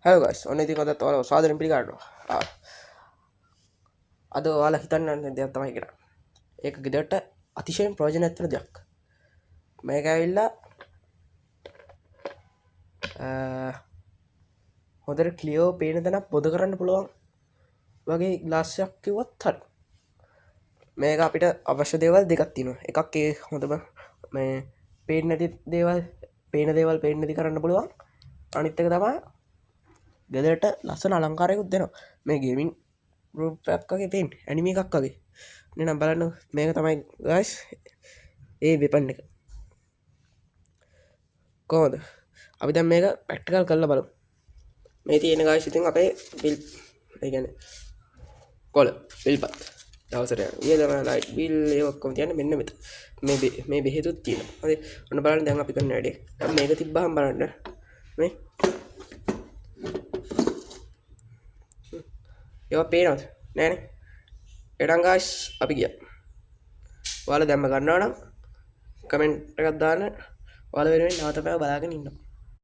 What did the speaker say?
Hello guys ඔන්න ඉතින් අදත් ඔයාලව සාදරයෙන් පිළිගන්නවා. අද ඔයාලා හිතන්න දෙයක් තමයි කරන්නේ. ඒක ගෙදරට අතිශයින් ප්‍රයෝජනවත් වෙන දෙයක්. මේක ඇවිල්ලා හොඳට ක්ලියර් පේන තැනක් පොද කරන්න පුළුවන් වගේ ග්ලාස් එකක් කිව්වත් හරි. මේක අපිට අවශ්‍ය දේවල් දෙකක් තියෙනවා. එකක් ඒ හොඳම මේ පේන්නේ නැති දේවල් පේන දේවල් පේන්නේ නැති කරන්න පුළුවන්. අනිත් එක තමයි ගෙදරට ලස්සන අලංකාරයකුත් දෙනවා. මේ ගේමින් රූප් එකක් වගේ පේන්නේ ඇනිමේ එකක් වගේ. එහෙනම් බලන්න මේක තමයි ගයිස් ඒ වෙපන් එක. කොහොමද? අපි දැන් මේක ප්‍රැක්ටිකල් කරලා බලමු. මේ තියෙන ගයිස් ඉතින් අපේ බිල් ඒ කියන්නේ කොළ බිල්පත් දවසට යන. ඊළඟ ලයිට් බිල් ඒ ඔක්කොම තියන්නේ මෙන්න මෙතන. මේ බෙහෙතුත් තියෙනවා. හරි. ඔන්න බලන්න දැන් අපි කරන වැඩේ. දැන් මේක තිබ්බහම බලන්න මේ ඒවා පේනවද? නෑනේ. එඩන් ගායිස් අපි ගියා. ඔයාලා දැම්ම ගන්නවා නම් කමෙන්ට් එකක් දාන්න. ඔයාලා වෙනුවෙන් නැවත බලාගෙන ඉන්නවා.